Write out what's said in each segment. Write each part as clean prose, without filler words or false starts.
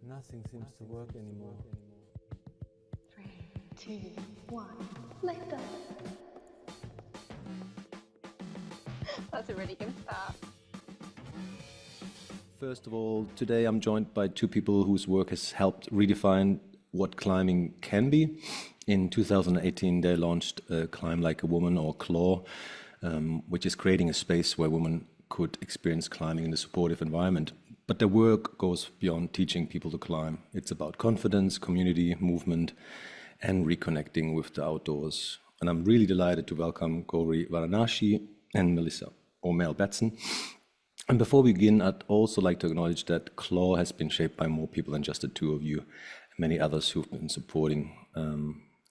Nothing seems to work anymore. 3, 2, 1, lift up. That's a really good start. First of all, today I'm joined by two people whose work has helped redefine what climbing can be. In 2018, they launched Climb Like a Woman, or CLAW, which is creating a space where women could experience climbing in a supportive environment. But their work goes beyond teaching people to climb. It's about confidence, community, movement, and reconnecting with the outdoors. And I'm really delighted to welcome Gowri Varanashi and Mel Batson. And before we begin, I'd also like to acknowledge that CLAW has been shaped by more people than just the two of you, and many others who've been supporting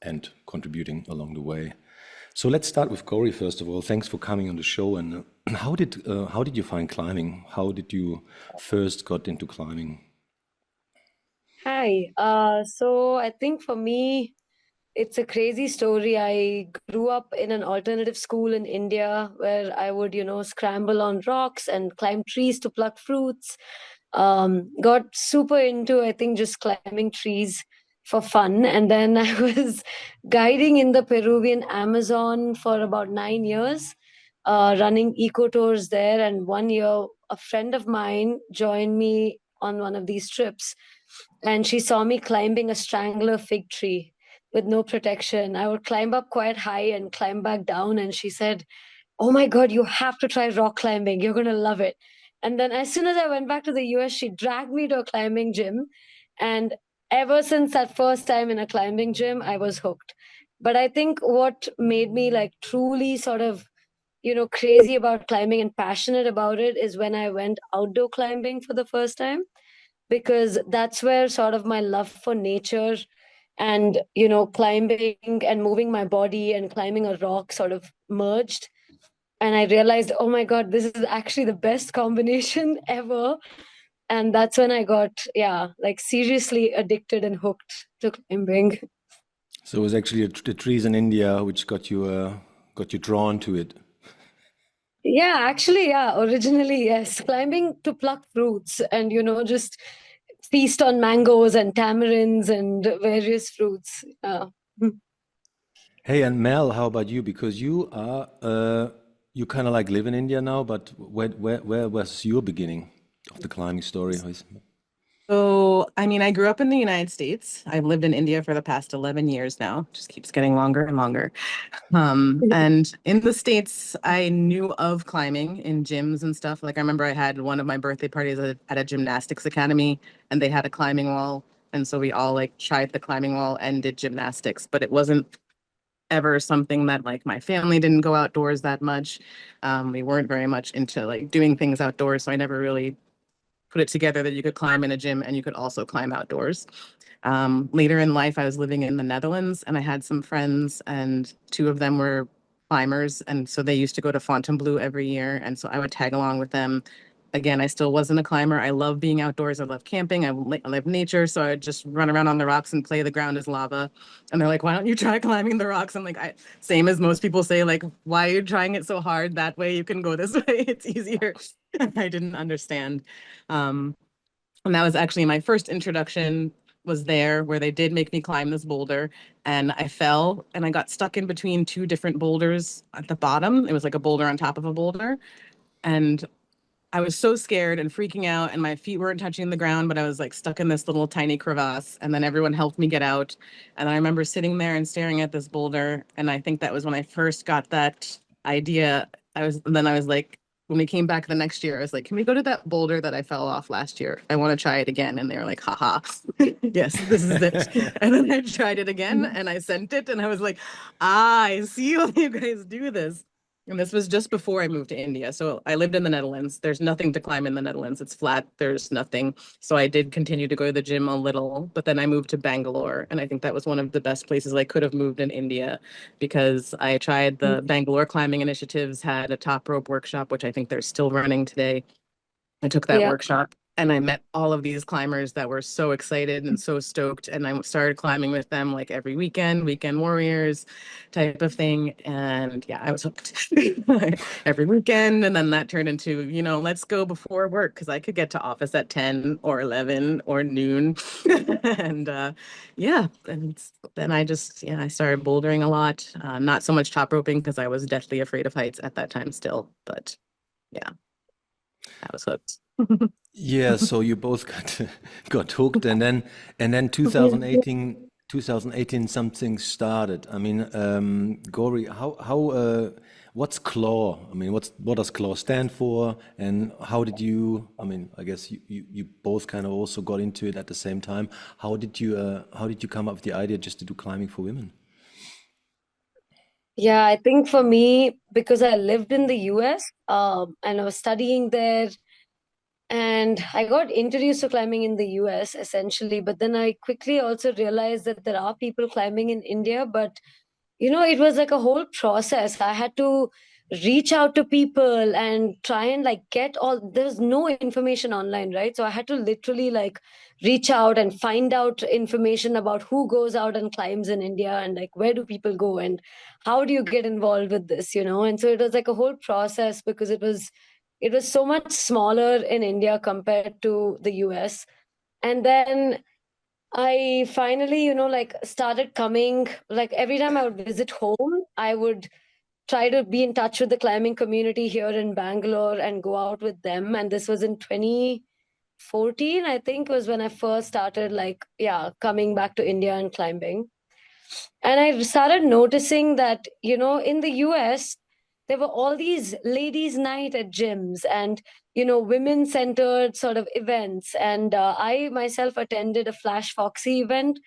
and contributing along the way. So let's start with Gowri first of all. Thanks for coming on the show. And how did you find climbing? How did you first got into climbing? Hi. So I think for me, it's a crazy story. I grew up in an alternative school in India where I would, scramble on rocks and climb trees to pluck fruits. Got super into, I think, just climbing trees for fun. And then I was guiding in the Peruvian Amazon for about 9 years, running eco tours there. And one year, a friend of mine joined me on one of these trips, and she saw me climbing a strangler fig tree with no protection. I would climb up quite high and climb back down. And she said, "Oh my God, you have to try rock climbing. You're going to love it." And then as soon as I went back to the US, she dragged me to a climbing gym. And ever since that first time in a climbing gym, I was hooked. But I think what made me like truly sort of, crazy about climbing and passionate about it is when I went outdoor climbing for the first time, because that's where sort of my love for nature and climbing and moving my body and climbing a rock sort of merged. And I realized, oh my God, this is actually the best combination ever. And that's when I got, like seriously addicted and hooked to climbing. So it was actually the trees in India which got you drawn to it. Yeah, actually, originally, yes. Climbing to pluck fruits and, just feast on mangoes and tamarinds and various fruits. Hey, and Mel, how about you? Because you kind of like live in India now, but where was your beginning of the climbing story? So, I grew up in the United States. I've lived in India for the past 11 years now. Just keeps getting longer and longer. And in the States, I knew of climbing in gyms and stuff. Like I remember I had one of my birthday parties at a gymnastics academy, and they had a climbing wall. And so we all like tried the climbing wall and did gymnastics, but it wasn't ever something that like my family didn't go outdoors that much. We weren't very much into like doing things outdoors. So I never really put it together that you could climb in a gym and you could also climb outdoors. Later in life, I was living in the Netherlands and I had some friends, and two of them were climbers. And so they used to go to Fontainebleau every year. And so I would tag along with them. Again, I still wasn't a climber. I love being outdoors. I love camping. I love nature. So I would just run around on the rocks and play the ground as lava. And they're like, "Why don't you try climbing the rocks?" I'm like, same as most people say, like, "Why are you trying it so hard? That way you can go this way. It's easier." I didn't understand. And that was actually my first introduction was there, where they did make me climb this boulder, and I fell and I got stuck in between two different boulders at the bottom. It was like a boulder on top of a boulder. And I was so scared and freaking out, and my feet weren't touching the ground, but I was like stuck in this little tiny crevasse. And then everyone helped me get out. And I remember sitting there and staring at this boulder. And I think that was when I first got that idea. I was like, when we came back the next year, I was like, "Can we go to that boulder that I fell off last year? I want to try it again." And they were like, "Haha, yes, this is it." And then I tried it again and I sent it, and I was like, I see how you guys do this. And this was just before I moved to India. So I lived in the Netherlands. There's nothing to climb in the Netherlands. It's flat. There's nothing. So I did continue to go to the gym a little, but then I moved to Bangalore. And I think that was one of the best places I could have moved in India, because I tried the Bangalore climbing initiatives, had a top rope workshop, which I think they're still running today. I took that workshop and I met all of these climbers that were so excited and so stoked. And I started climbing with them like every weekend, weekend warriors type of thing. And yeah, I was hooked every weekend. And then that turned into, let's go before work because I could get to office at 10 or 11 or noon. And yeah, and then I started bouldering a lot. Not so much top roping because I was deathly afraid of heights at that time still. But yeah, I was hooked. Yeah, so you both got hooked, and then 2018 something started. I mean, Gowri, what's claw? I mean, what does claw stand for, and how did you? I mean, I guess you both kind of also got into it at the same time. How did you come up with the idea just to do climbing for women? Yeah, I think for me, because I lived in the US, and I was studying there, and I got introduced to climbing in the US essentially, but then I quickly also realized that there are people climbing in India, but it was like a whole process. I had to reach out to people and try and like there's no information online, right? So I had to literally like reach out and find out information about who goes out and climbs in India and like where do people go and how do you get involved with this. And so it was like a whole process because it was so much smaller in India compared to the US. And then I finally, like started coming, like every time I would visit home, I would try to be in touch with the climbing community here in Bangalore and go out with them. And this was in 2014, I think, was when I first started, like, yeah, coming back to India and climbing. And I started noticing that, in the US, there were all these ladies' night at gyms and, women centered sort of events. And I myself attended a Flash Foxy event,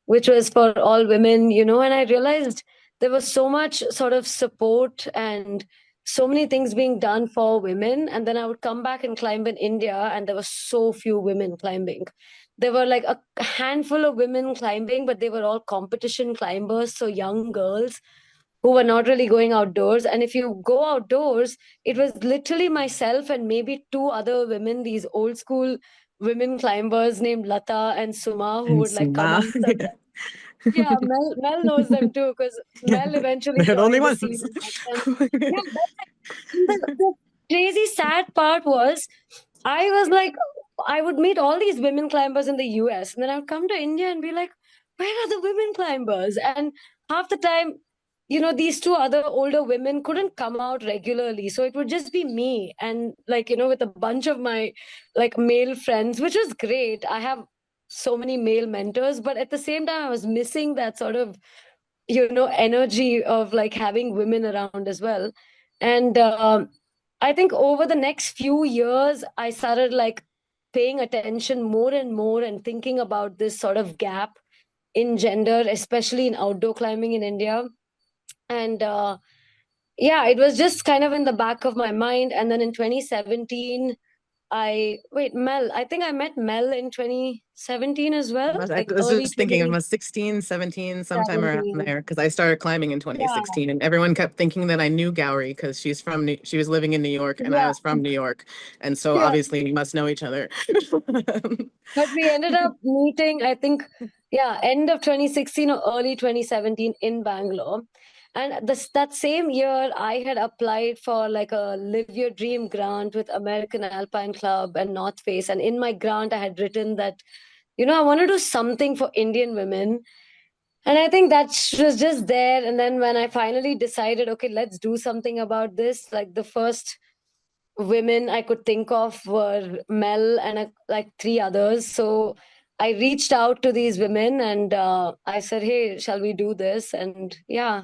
which was for all women, and I realized there was so much sort of support and so many things being done for women. And then I would come back and climb in India, and there were so few women climbing. There were like a handful of women climbing, but they were all competition climbers, so young girls who were not really going outdoors. And if you go outdoors, it was literally myself and maybe two other women, these old school women climbers named Lata and Suma, who And would like come Suma. on. Yeah, Mel knows them too because Yeah, Mel eventually they had only joined the scene once. and met them. Yeah, the crazy sad part was I was like, I would meet all these women climbers in the US, and then I would come to India and be like, where are the women climbers? And half the time, these two other older women couldn't come out regularly. So it would just be me and, like, with a bunch of my like male friends, which was great. I have so many male mentors, but at the same time, I was missing that sort of energy of like having women around as well. And I think over the next few years I started like paying attention more and more and thinking about this sort of gap in gender, especially in outdoor climbing in India. And yeah, it was just kind of in the back of my mind. And then in 2017 Mel, I think I met Mel in 2017 as well, I like was early just thinking it was 16, 17, sometime around 2017. there, because I started climbing in Yeah, 2016, and everyone kept thinking that I knew Gowri because she was living in New York and I yeah, was from New York, and so yeah. obviously we must know each other. But we ended up meeting, I think, yeah, end of 2016 or early 2017 in Bangalore. And that same year, I had applied for like a Live Your Dream grant with American Alpine Club and North Face. And in my grant, I had written that, I want to do something for Indian women. And I think that was just there. And then when I finally decided, okay, let's do something about this, like the first women I could think of were Mel and like three others. So I reached out to these women and I said, "Hey, shall we do this?" And yeah,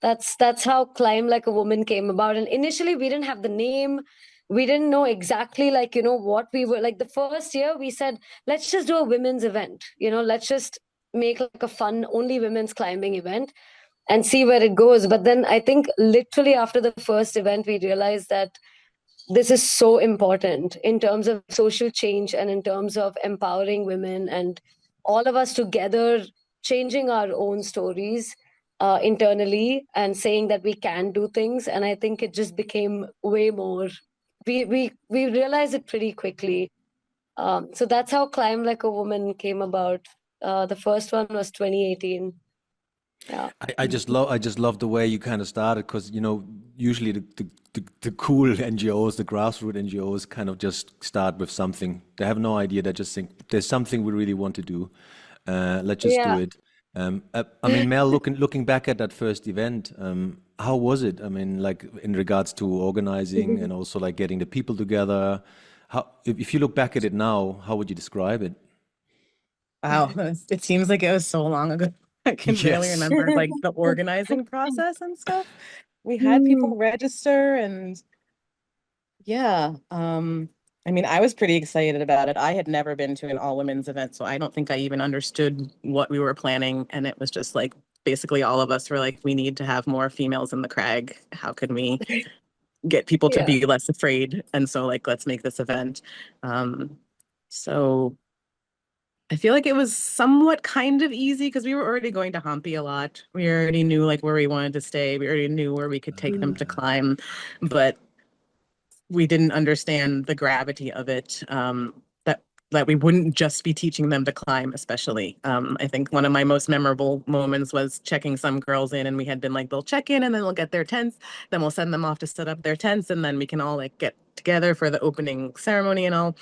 that's how Climb Like a Woman came about. And initially, we didn't have the name. We didn't know exactly like what we were like. The first year, we said, "Let's just do a women's event. Let's just make like a fun only women's climbing event." And see where it goes. But then I think literally after the first event, we realized that this is so important in terms of social change and in terms of empowering women and all of us together changing our own stories internally and saying that we can do things. And I think it just became way more. We realized it pretty quickly. So that's how Climb Like a Woman came about. The first one was 2018. Yeah. I just love the way you kind of started because usually the cool NGOs, the grassroots NGOs, kind of just start with something. They have no idea. They just think there's something we really want to do. Let's just do Yeah. it. I mean, Mel, looking back at that first event, how was it? I mean, like in regards to organizing and also like getting the people together. If you look back at it now, how would you describe it? Wow, it seems like it was so long ago. I can barely Yes. remember like the organizing process and stuff. We had Mm, people register and yeah, I mean, I was pretty excited about it. I had never been to an all women's event, so I don't think I even understood what we were planning. And it was just like basically all of us were like, we need to have more females in the crag. How can we get people to yeah. be less afraid? And so like, let's make this event. Um, so I feel like it was somewhat kind of easy because we were already going to Hampi a lot. We already knew like where we wanted to stay. We already knew where we could take them to Mm, climb, but we didn't understand the gravity of it. That we wouldn't just be teaching them to climb, especially. I think one of my most memorable moments was checking some girls in, and we had been like, they'll check in and then they'll get their tents, then we'll send them off to set up their tents, and then we can all like get together for the opening ceremony and all.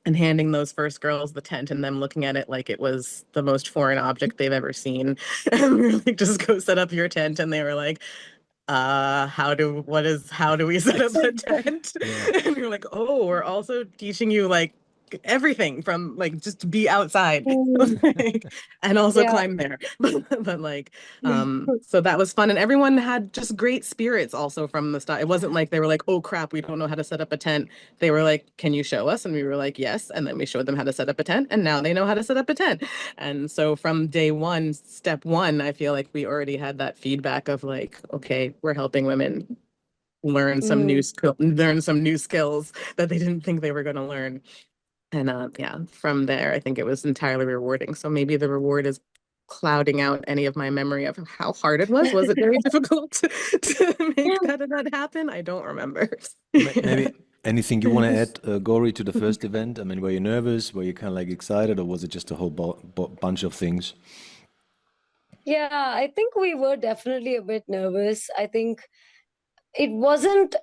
And handing those first girls the tent and them looking at it like it was the most foreign object they've ever seen. And we were like, just go set up your tent. And they were like, how do we set up a tent? Yeah. And we were like, oh, we're also teaching you like everything from like just to be outside mm, like, and also yeah. climb there. But like so that was fun, and everyone had just great spirits also from the start. It wasn't like they were like, oh crap, we don't know how to set up a tent. They were like, can you show us? And we were like, yes. And then we showed them how to set up a tent, and now they know how to set up a tent. And so from day one, step one, I feel like we already had that feedback of like, okay, we're helping women Mm, learn some new skills that they didn't think they were going to learn. And yeah, from there, I think it was entirely rewarding. So maybe the reward is clouding out any of my memory of how hard it was. Was it very difficult to make that event happen? I don't remember. Maybe anything you want to add, Gowri, to the first event? I mean, were you nervous? Were you kind of like excited, or was it just a whole bunch of things? Yeah, I think we were definitely a bit nervous. I think it wasn't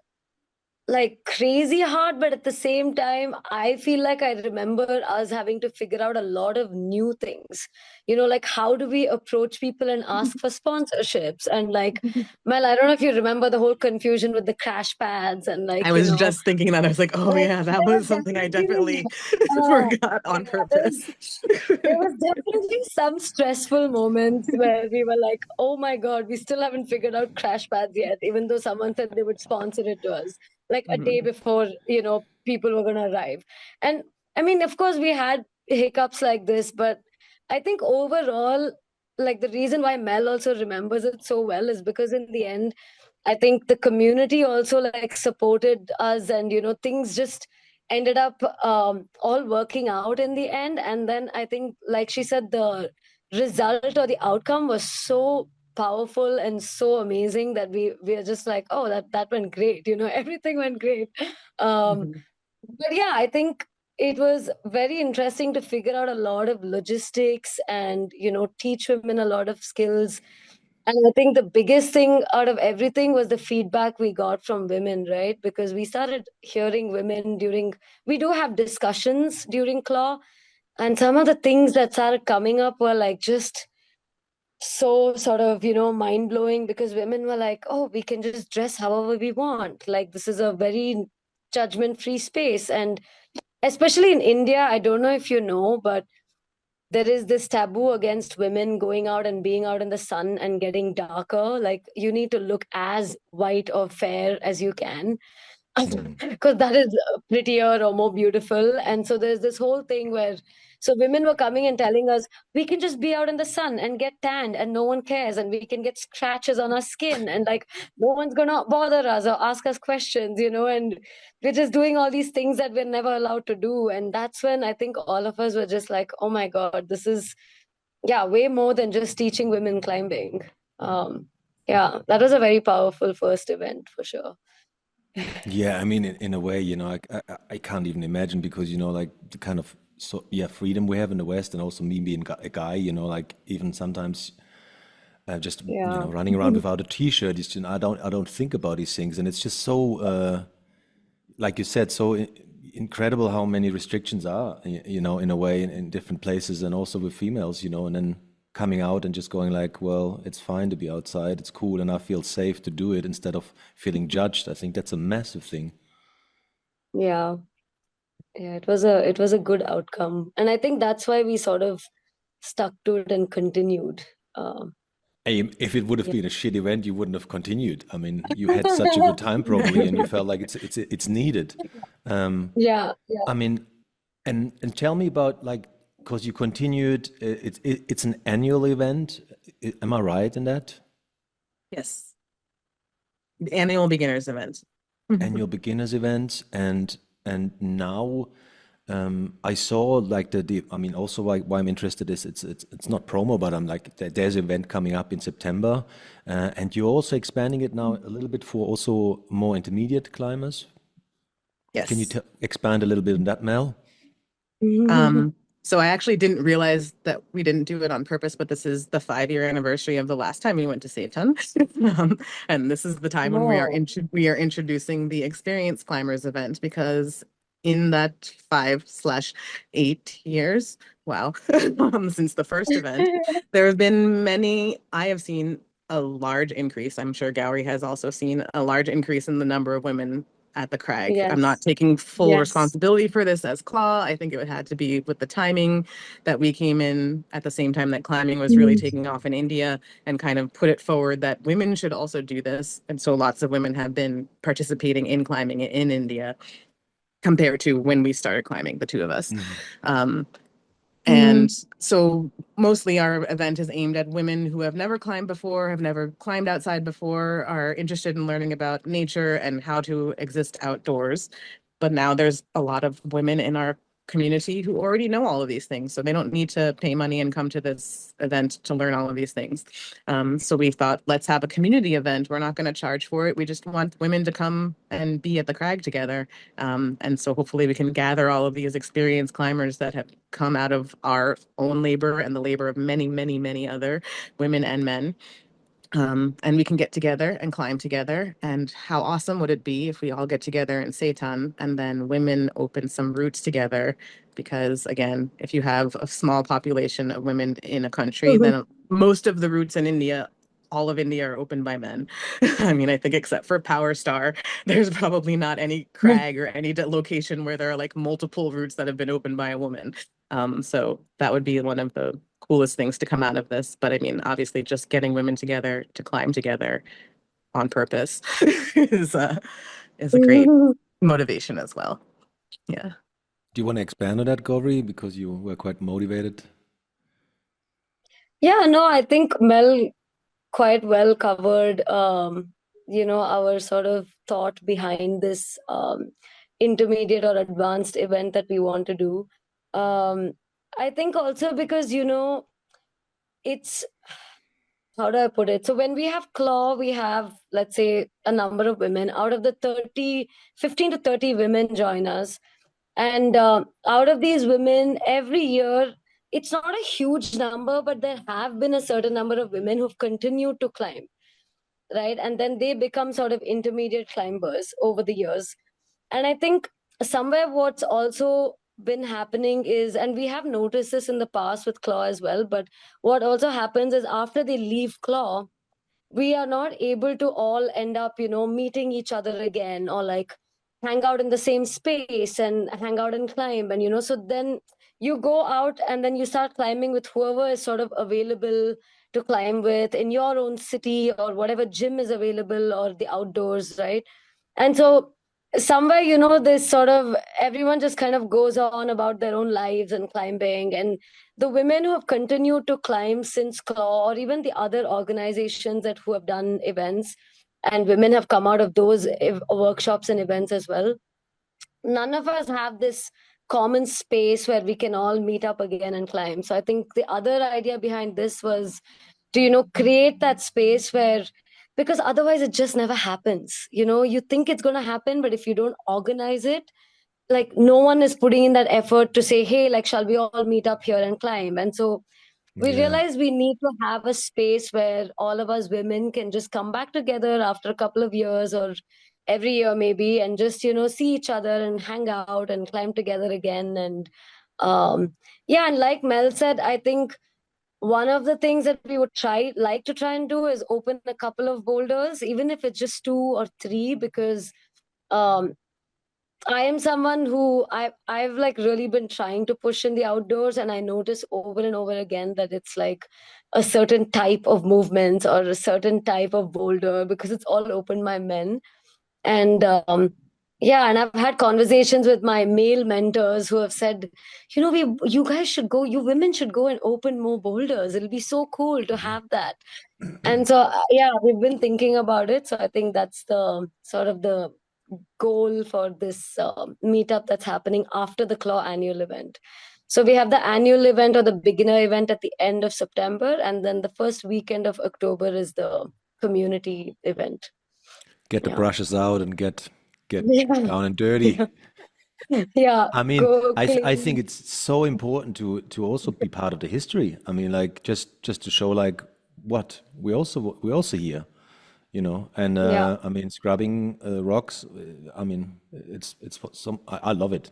like crazy hard, but at the same time, I feel like I remember us having to figure out a lot of new things. Like how do we approach people and ask for sponsorships? And like, Mel, I don't know if you remember the whole confusion with the crash pads and I like, was just thinking that. I was like, oh like yeah, that there was was something I definitely definitely uh, forgot on yeah, there was purpose. there was definitely some stressful moments where we were like, oh my God, we still haven't figured out crash pads yet, even though someone said they would sponsor it to us like a day Mhm. before, people were going to arrive. And I mean, of course, we had hiccups like this, but I think overall, like the reason why Mel also remembers it so well is because in the end, I think the community also like supported us and, things just ended up all working out in the end. And then I think, like she said, the result or the outcome was so powerful and so amazing that we are just like, oh, that went great. Everything went great. Um, Mhm. but yeah, I think it was very interesting to figure out a lot of logistics and, teach women a lot of skills. And I think the biggest thing out of everything was the feedback we got from women, right? Because we started hearing women we do have discussions during Claw, and some of the things that started coming up were like just so sort of, mind blowing because women were like, oh, we can just dress however we want. Like, this is a very judgment free space. And especially in India, I don't know if you know, but there is this taboo against women going out and being out in the sun and getting darker. Like, you need to look as white or fair as you can Mm. because that is prettier or more beautiful. And so there's this whole thing where so women were coming and telling us we can just be out in the sun and get tanned and no one cares, and we can get scratches on our skin and like no one's gonna bother us or ask us questions, and we're just doing all these things that we're never allowed to do. And that's when I think all of us were just like, oh my God, this is, yeah, way more than just teaching women climbing. um yeah, that was a very powerful first event for sure. Yeah, I mean, in a way, I can't even imagine because, like the kind of freedom we have in the West, and also me being a guy, like even sometimes just Yeah. running around without a t-shirt, I don't think about these things, and it's just so like you said, so incredible how many restrictions are, in a way, in different places, and also with females, and then coming out and just going like, well, it's fine to be outside, it's cool, and I feel safe to do it instead of feeling judged. I think that's a massive thing. Yeah. Yeah, it was a good outcome. And I think that's why we sort of stuck to it and continued. Um, If it would have yeah. been a shit event, you wouldn't have continued. I mean, you had such a good time probably, and you felt like it's needed. Um, Yeah, yeah. I mean, and tell me about like, because you continued. It's an annual event. Am I right in that? Yes. Annual beginners event. Annual beginners events, and now I saw like the I mean, also why I'm interested is it's not promo, but I'm like there's an event coming up in September, and you're also expanding it now a little bit for also more intermediate climbers. Can you Yes. expand a little bit on that, Mel? Um, so I actually didn't realize that we didn't do it on purpose, but this is the 5-year anniversary of the last time we went to Sethan. And this is the time when Oh, we are introducing the Experience Climbers event because in that 5/8 years, wow, since the first event, there have been many, I have seen a large increase. I'm sure Gowri has also seen a large increase in the number of women at the crag. I'm not yes, taking full yes. responsibility for this as Claw. I think it would had to be with the timing that we came in at the same time that climbing was really Mhm. taking off in India and kind of put it forward that women should also do this. And so lots of women have been participating in climbing in India compared to when we started climbing, the two of us. Mhm. Um, and Mhm. so mostly our event is aimed at women who have never climbed before, have never climbed outside before, are interested in learning about nature and how to exist outdoors. But now there's a lot of women in our community who already know all of these things. So they don't need to pay money and come to this event to learn all of these things. So we thought, let's have a community event. We're not going to charge for it. We just want women to come and be at the crag together. And so hopefully we can gather all of these experienced climbers that have come out of our own labor and the labor of many, many, many other women and men. And we can get together and climb together. And how awesome would it be if we all get together in Seitan and then women open some routes together? Because again, if you have a small population of women in a country, then most of the routes in India, all of India are opened by men. I mean, I think except for Power Star, there's probably not any crag or any location where there are like multiple routes that have been opened by a woman. So that would be one of the coolest things to come out of this. But I mean, obviously, just getting women together to climb together on purpose is a great motivation as well. Yeah. Do you want to expand on that, Gowri? Because you were quite motivated. Yeah, no, I think Mel quite well covered, our sort of thought behind this intermediate or advanced event that we want to do. Um, I think also because, it's how do I put it? So when we have claw, we have, let's say, a number of women. Out of the 30, 15 to 30 women join us. And out of these women, every year, it's not a huge number, but there have been a certain number of women who've continued to climb, right? And then they become sort of intermediate climbers over the years. And I think somewhere what's also been happening is, and we have noticed this in the past with claw as well, but what also happens is after they leave claw, we are not able to all end up, meeting each other again, or like hang out in the same space and hang out and climb. And, so then you go out and then you start climbing with whoever is sort of available to climb with in your own city or whatever gym is available or the outdoors, right? And so somewhere, this sort of everyone just kind of goes on about their own lives and climbing. And the women who have continued to climb since claw or even the other organizations that who have done events, and women have come out of those workshops and events as well, none of us have this common space where we can all meet up again and climb. So I think the other idea behind this was to, create that space where because otherwise it just never happens. You think it's going to happen, but if you don't organize it, like no one is putting in that effort to say, hey, like, shall we all meet up here and climb? And so we Yeah. realized we need to have a space where all of us women can just come back together after a couple of years or every year maybe, and just see each other and hang out and climb together again. And yeah, and like Mel said, I think one of the things that we would try and do is open a couple of boulders, even if it's just two or three, because um I am someone who I've like really been trying to push in the outdoors, and I notice over and over again that it's like a certain type of movements or a certain type of boulder, because it's all open by men. And yeah, and I've had conversations with my male mentors who have said, you guys should go, you women should go and open more boulders. It'll be so cool to have that. And so yeah, we've been thinking about it. So I think that's the sort of the goal for this meetup that's happening after the Claw annual event. So we have the annual event or the beginner event at the end of September, and then the first weekend of October is the community event. Get the Yeah. brushes out and get Yeah. down and dirty. Yeah. I mean, Go I think clean. it's so important to also be part of the history. I mean, like just to show like what we also here, And Yeah. I mean, scrubbing rocks. I mean, it's for some. I love it.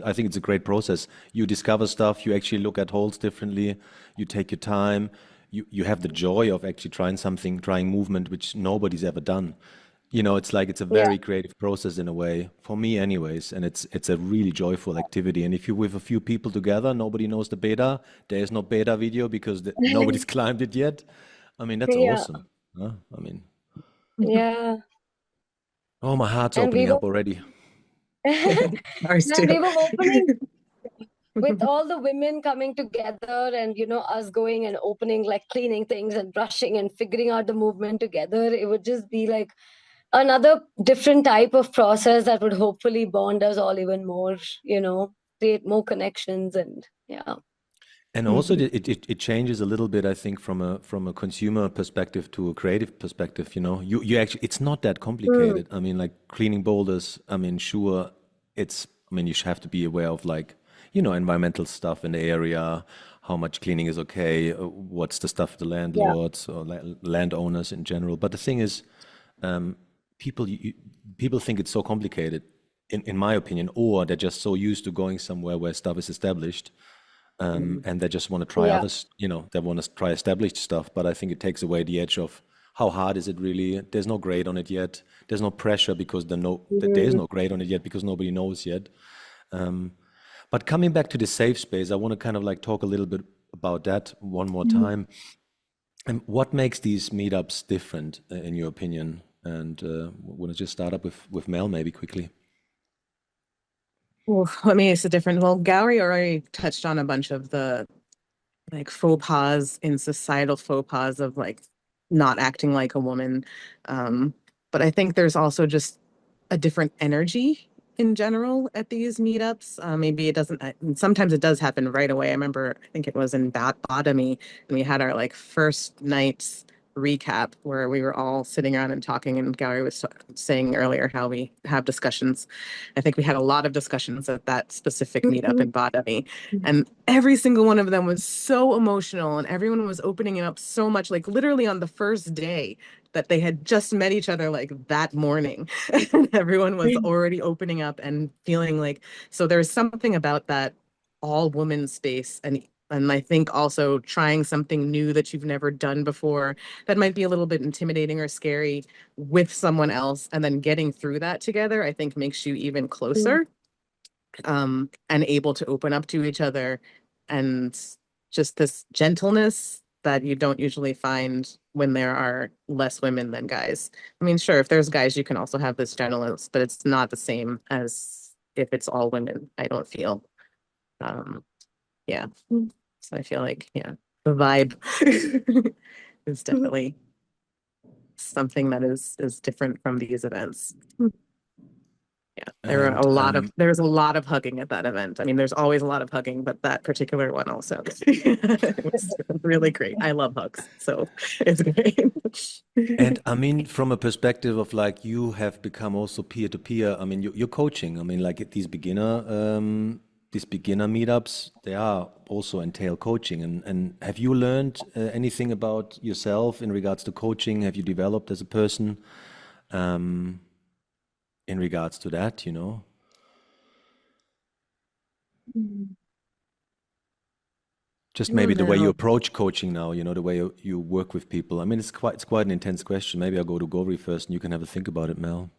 I think it's a great process. You discover stuff. You actually look at holes differently. You take your time. You have the joy of actually trying movement which nobody's ever done. It's like it's a Yeah. very creative process in a way, for me anyways, and it's a really joyful activity. And if you're with a few people together, nobody knows the beta. There is no beta video because nobody's climbed it yet. I mean, that's Yeah. awesome. Huh? I mean, Yeah. oh, my heart's And we opening were up already. Ours and too. we were opening with all the women coming together, and us going and opening, like cleaning things and brushing and figuring out the movement together. It would just be like another different type of process that would hopefully bond us all even more, create more connections. And yeah. And also, it changes a little bit, I think, from a consumer perspective to a creative perspective. You actually, it's not that Mm, complicated. I mean, like cleaning boulders. I mean, sure, it's. I mean, you should have to be aware of like, environmental stuff in the area, how much cleaning is okay, what's the stuff the yeah. landlords or landowners in general. But the thing is, um, people think it's so complicated, in my opinion, or they're just so used to going somewhere where stuff is established, and they just want to try Yeah. others, they want to try established stuff. But I think it takes away the edge of how hard is it really. There's no grade on it yet. There's no pressure because there is Mhm. no grade on it yet because nobody knows yet. Um, but coming back to the safe space, I want to kind of like talk a little bit about that one more time. And what makes these meetups different, in your opinion? And want to just start up with Mel, maybe quickly. Well, what makes it different? Well, Gowri already touched on a bunch of the like faux pas in societal faux pas of like not acting like a woman. Um, but I think there's also just a different energy in general at these meetups. Maybe it doesn't, sometimes it does happen right away. I remember, I think it was in Botany, and we had our like first night's recap where we were all sitting around and talking, and Gary was saying earlier how we have discussions. I think we had a lot of discussions at that specific meetup in Botany, and every single one of them was so emotional, and everyone was opening it up so much, like literally on the first day that they had just met each other like that morning. And everyone was already opening up and feeling like, so there's something about that all woman space, and I think also trying something new that you've never done before that might be a little bit intimidating or scary with someone else, and then getting through that together, I think makes you even closer, and able to open up to each other, and just this gentleness that you don't usually find when there are less women than guys. I mean, sure, if there's guys, you can also have this gentleness, but it's not the same as if it's all women, I don't feel. Um, yeah. So I feel like, yeah, the vibe is definitely something that is different from these events. There were And there's a lot of hugging at that event. I mean, there's always a lot of hugging, but that particular one also it was really great. I love hugs, so it's great. and I mean, from a perspective of like you have become also peer to peer. I mean, you're coaching. I mean, like these beginner meetups, they are also entail coaching. And have you learned anything about yourself in regards to coaching? Have you developed as a person um, in regards to that? You know? Just I don't maybe the way you know. approach coaching now, you know, the way you work with people. I mean, it's quite an intense question. Maybe I'll go to Gowri first, and you can have a think about it, Mel.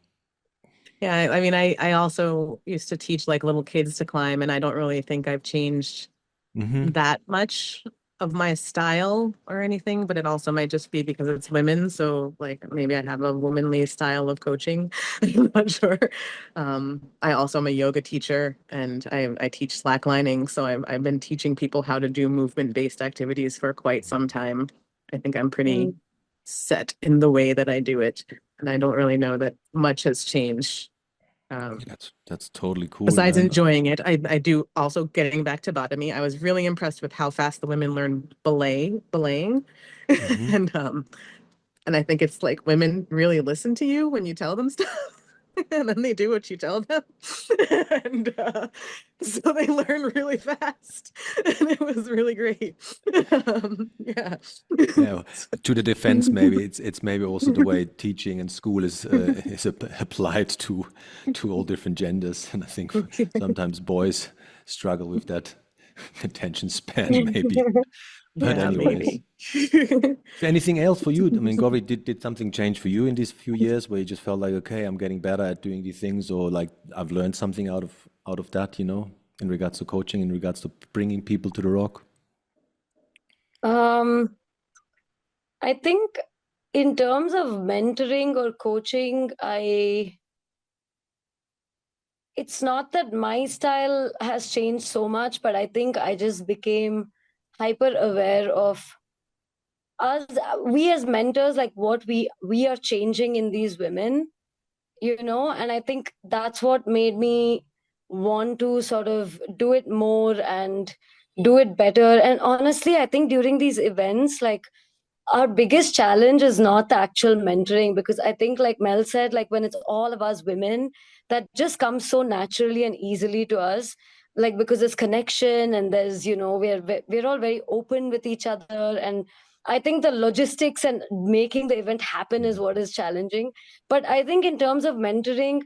Yeah, I mean, I also used to teach like little kids to climb, and I don't really think I've changed Hmm. that much of my style or anything, but it also might just be because it's women. So like maybe I have a womanly style of coaching. I'm not sure. I also am a yoga teacher and I teach slacklining. So I've been teaching people how to do movement-based activities for quite some time. I think I'm pretty Mm, set in the way that I do it. And I don't really know that much has changed. Um, That's totally cool, Besides man. enjoying it, I do also getting back to botany. I was really impressed with how fast the women learn belaying. Hmm. And and I think it's like women really listen to you when you tell them stuff. And then they do what you tell them. And so they learn really fast. And it was really great. Yeah. Yeah, to the defense, maybe it's maybe also the way teaching in school is applied to all different genders, and I think sometimes boys struggle with that attention span, maybe. But Yeah, anyways, maybe. anything else for you? I mean, Gauri, did something change for you in these few years where you just felt like, okay, I'm getting better at doing these things, or like I've learned something out of that, you know, in regards to coaching, in regards to bringing people to the rock? Um, I think in terms of mentoring or coaching, it's not that my style has changed so much, but I think I just became hyper aware of us, we as mentors, like what we are changing in these women, and I think that's what made me want to sort of do it more and do it better. And honestly, I think during these events, like our biggest challenge is not the actual mentoring, because I think, like Mel said, like when it's all of us women, that just comes so naturally and easily to us, like because there's connection and there's, we're all very open with each other. And I think the logistics and making the event happen is what is challenging. But I think in terms of mentoring,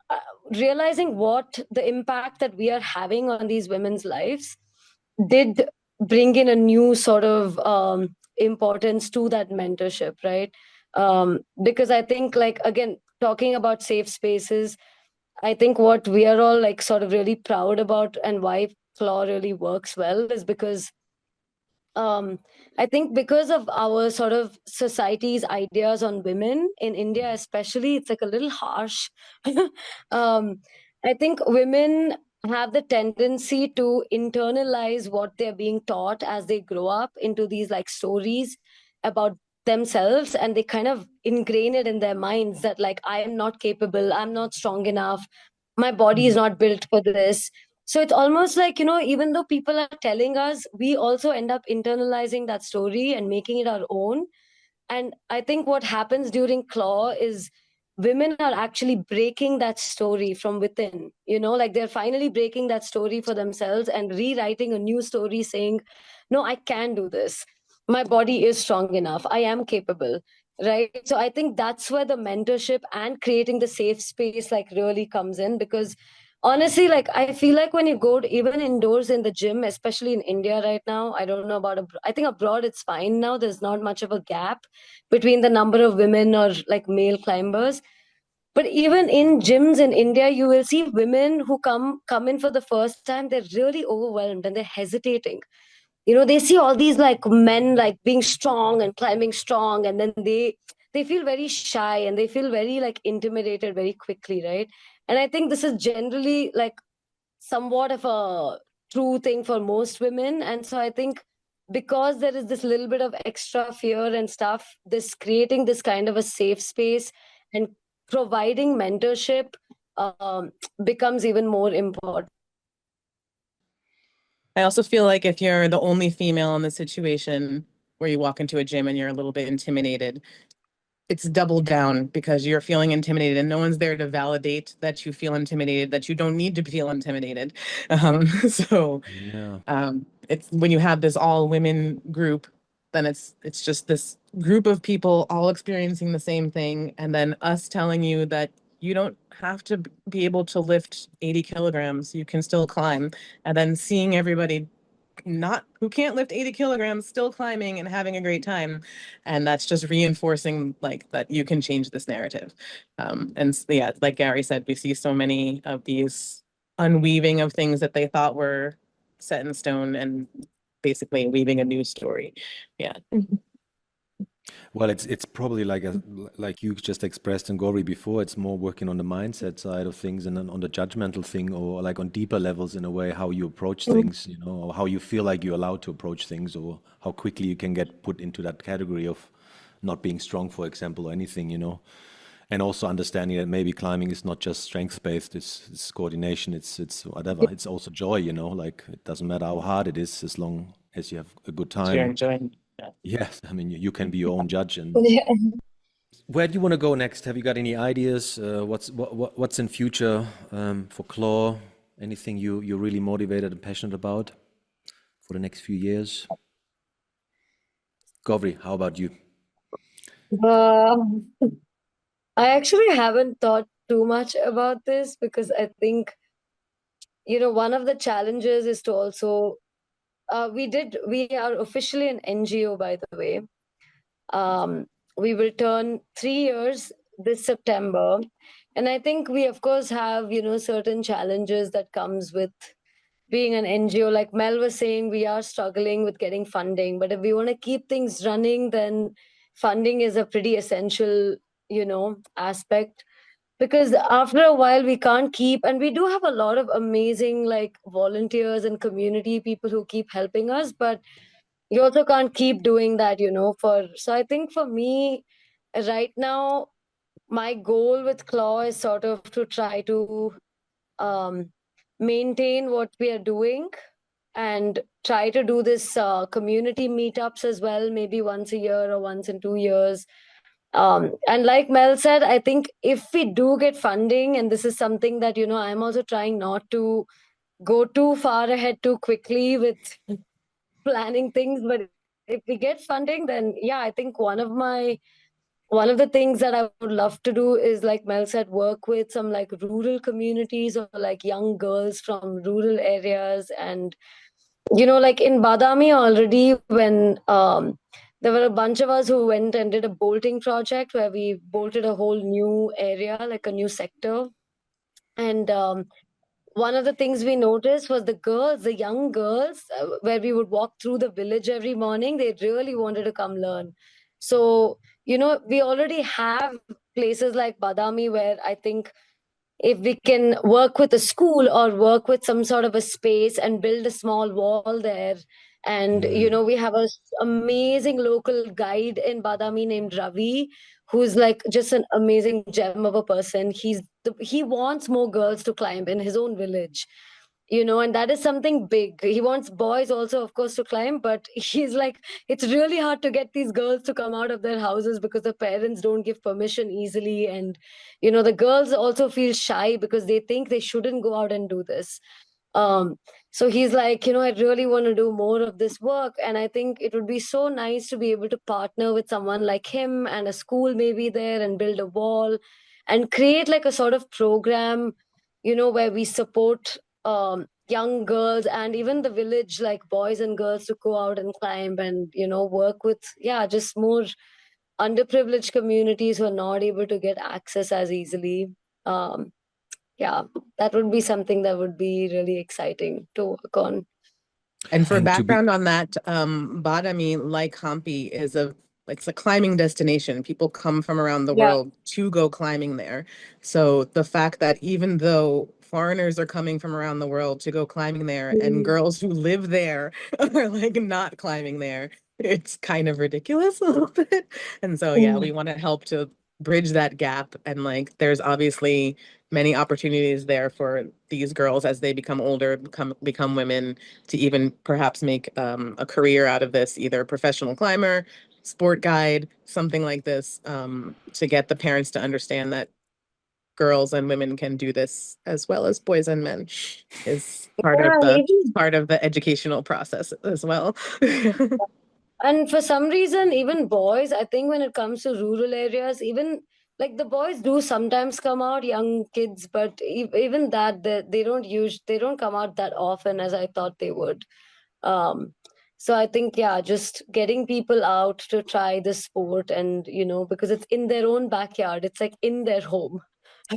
uh, realizing what the impact that we are having on these women's lives did bring in a new sort of importance to that mentorship, right? Because I think, like, again, talking about safe spaces, I think what we are all like sort of really proud about and why Claw really works well is because um, I think because of our sort of society's ideas on women in India, especially, it's like a little harsh. um, I think women have the tendency to internalize what they're being taught as they grow up into these like stories about themselves, and they kind of ingrain it in their minds that, like, I am not capable, I'm not strong enough, my body is not built for this. So it's almost like, even though people are telling us, we also end up internalizing that story and making it our own. And I think what happens during Claw is women are actually breaking that story from within, like they're finally breaking that story for themselves and rewriting a new story saying, no, I can do this. My body is strong enough. I am capable. Right. So I think that's where the mentorship and creating the safe space like really comes in, because honestly, like I feel like when you go even indoors in the gym, especially in India right now, I don't know about I think abroad it's fine now, there's not much of a gap between the number of women or like male climbers. But even in gyms in India, you will see women who come in for the first time, they're really overwhelmed and they're hesitating. They see all these like men like being strong and climbing strong, and then they feel very shy and they feel very like intimidated very quickly, right? And I think this is generally like somewhat of a true thing for most women. And so I think because there is this little bit of extra fear and stuff, this creating this kind of a safe space and providing mentorship um, becomes even more important. I also feel like if you're the only female in the situation where you walk into a gym and you're a little bit intimidated, it's doubled down because you're feeling intimidated and no one's there to validate that you feel intimidated, that you don't need to feel intimidated. So Yeah. it's when you have this all women group, then it's just this group of people all experiencing the same thing, and then us telling you that you don't have to be able to lift 80 kilograms, you can still climb, and then seeing everybody not who can't lift 80 kilograms still climbing and having a great time, and that's just reinforcing like that you can change this narrative. Yeah, like Gowri said, we see so many of these unweaving of things that they thought were set in stone and basically weaving a new story. Yeah. Well, it's probably like you just expressed in Gori before. It's more working on the mindset side of things and then on the judgmental thing, or like on deeper levels in a way, how you approach things, you know, or how you feel like you're allowed to approach things, or how quickly you can get put into that category of not being strong, for example, or anything, you know. And also understanding that maybe climbing is not just strength based, it's coordination, it's whatever. It's also joy, you know, like it doesn't matter how hard it is as long as you have a good You're time. enjoying. Yeah. Yes, I mean, you can be your own judge. And Yeah. where do you want to go next? Have you got any ideas? What's in future for Claw? Anything you're really motivated and passionate about for the next few years? Govri, how about you? Um, I actually haven't thought too much about this because I think, one of the challenges is to also, we are officially an NGO, by the way. Um, we will turn 3 years this September. And I think we, of course, have, certain challenges that comes with being an NGO. Like Mel was saying, we are struggling with getting funding. But if we want to keep things running, then funding is a pretty essential, aspect. Because after a while, we can't keep, and we do have a lot of amazing like volunteers and community people who keep helping us, but you also can't keep doing that, so I think for me right now, my goal with Claw is sort of to try to um, maintain what we are doing and try to do this community meetups as well, maybe once a year or once in 2 years. And like Mel said, I think if we do get funding, and this is something that, I'm also trying not to go too far ahead too quickly with planning things, but if we get funding, then yeah, I think one of the things that I would love to do is, like Mel said, work with some like rural communities or like young girls from rural areas. And like in Badami already, when there were a bunch of us who went and did a bolting project where we bolted a whole new area, like a new sector. And one of the things we noticed was the young girls, where we would walk through the village every morning, they really wanted to come learn. So, we already have places like Badami where I think if we can work with a school or work with some sort of a space and build a small wall there, and Mm. we have a amazing local guide in Badami named Ravi, who's like just an amazing gem of a person. He wants more girls to climb in his own village, and that is something big. He wants boys also, of course, to climb, but he's like, it's really hard to get these girls to come out of their houses because the parents don't give permission easily. And, the girls also feel shy because they think they shouldn't go out and do this. Um, so he's like, I really want to do more of this work. And I think it would be so nice to be able to partner with someone like him and a school maybe there and build a wall and create like a sort of program, where we support young girls and even the village, like boys and girls, to go out and climb and, work with, yeah, just more underprivileged communities who are not able to get access as easily. Um, yeah, that would be something that would be really exciting to work on. And for And to be background on that, Badami, like Hampi, is it's a climbing destination. People come from around the Yeah. world to go climbing there. So the fact that even though foreigners are coming from around the world to go climbing there, and Mm. girls who live there are like not climbing there, it's kind of ridiculous a little bit. And so yeah, we want to help to bridge that gap. And like there's obviously many opportunities there for these girls as they become older, become women, to even perhaps make a career out of this, either professional climber, sport guide, something like this, to get the parents to understand that girls and women can do this as well as boys and men is Yeah, even part of the educational process as well. And for some reason, even boys, I think when it comes to rural areas, even like the boys do sometimes come out, young kids, but even that they don't come out that often as I thought they would. Um, so I think yeah, just getting people out to try the sport, and because it's in their own backyard, it's like in their home.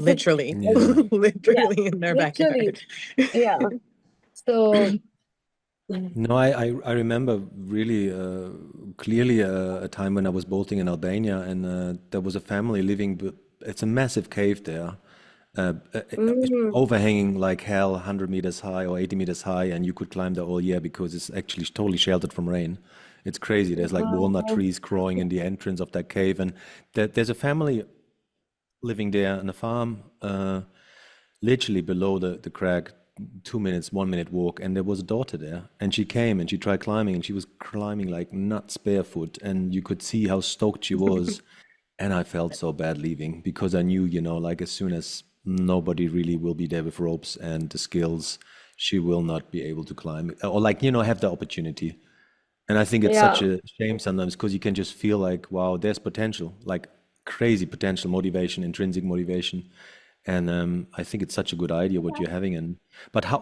Literally, Yeah. Yeah, literally in their literally. backyard. Yeah. So No, I remember really clearly a time when I was bolting in Albania, and there was a family living. It's a massive cave there, it's mm, overhanging like hell, 100 meters high or 80 meters high, and you could climb there all year because it's actually totally sheltered from rain. It's crazy. There's like walnut wow. trees growing in the entrance of that cave, and there's a family living there on a farm, literally below the crag, 2 minutes, 1 minute walk, and there was a daughter there, and she came and she tried climbing, and she was climbing like nuts barefoot, and you could see how stoked she was, and I felt so bad leaving because I knew, like as soon as nobody really will be there with ropes and the skills, she will not be able to climb or like, have the opportunity. And I think it's such Yeah. a shame sometimes because you can just feel like, wow, there's potential, like crazy potential, motivation, intrinsic motivation. And I think it's such a good idea what you're having. And but how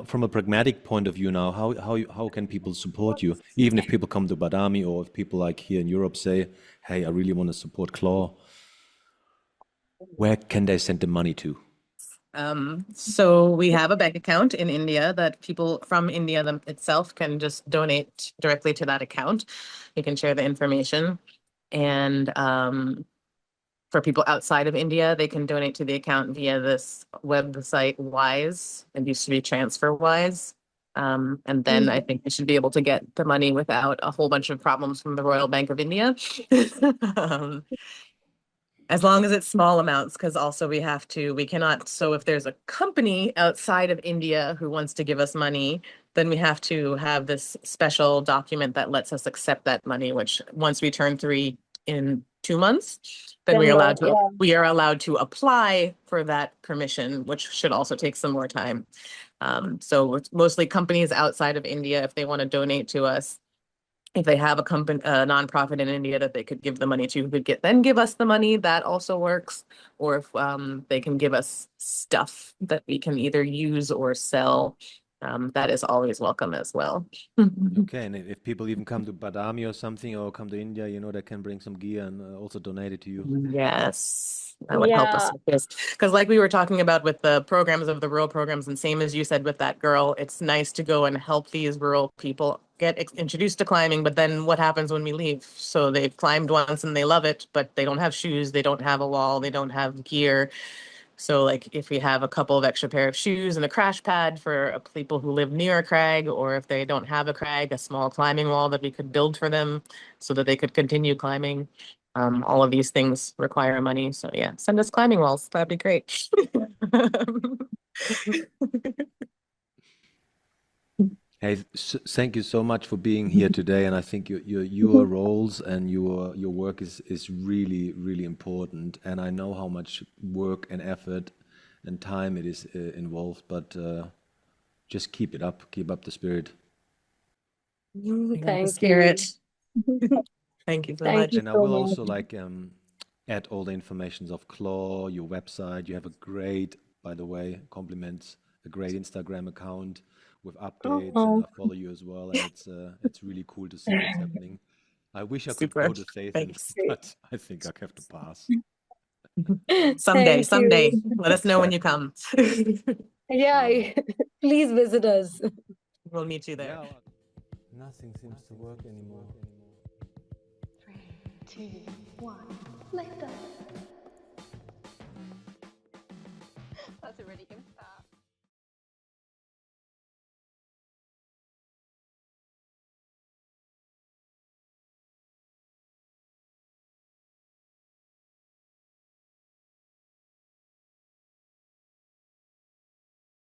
from a pragmatic point of view now, how can people support you? Even if people come to Badami or if people like here in Europe say, hey, I really want to support Claw, where can they send the money to? So we have a bank account in India that people from India itself can just donate directly to that account. You can share the information. And for people outside of India, they can donate to the account via this website Wise. It used to be TransferWise. And then I Mhm. think we should be able to get the money without a whole bunch of problems from the Royal Bank of India. um, as long as it's small amounts, because also we cannot, so if there's a company outside of India who wants to give us money, then we have to have this special document that lets us accept that money, which once we turn 3 in 2 months, then December, yeah. we are allowed to apply for that permission, which should also take some more time. So it's mostly companies outside of India, if they want to donate to us, if they have a company, a nonprofit in India that they could give the money to, who could then give us the money, that also works. Or if they can give us stuff that we can either use or sell, that is always welcome as well. Okay, and if people even come to Badami or something or come to India, they can bring some gear and also donate it to you. Yes, that would help us Yeah. with this. Because like we were talking about with the programs of the rural programs, and same as you said with that girl, it's nice to go and help these rural people get introduced to climbing, but then what happens when we leave? So they've climbed once and they love it, but they don't have shoes, they don't have a wall, they don't have gear. So like if we have a couple of extra pair of shoes and a crash pad for people who live near a crag, or if they don't have a crag, a small climbing wall that we could build for them so that they could continue climbing. All of these things require money. So yeah, send us climbing walls. That'd be great. Hey, thank you so much for being here today, and I think your roles and your work is really really important, and I know how much work and effort and time it is involved, but just keep up the spirit. I got the Thank spirit. you. Thank you so Thank much. you And I so will much. also like add all the informations of Claw, your website. You have a great, by the way, compliments, a great Instagram account with updates, and Oh, I follow you as well. And it's really cool to see what's happening. I wish I could Super. go to Sethan, Thanks. but I think I have to pass. Someday, thank you. someday. Let us know when you Exactly. come. Sure. Yeah, please visit us. We'll meet you there. Yeah. Nothing seems to work anymore. 3, 2, 1, lift up. That's a really good start.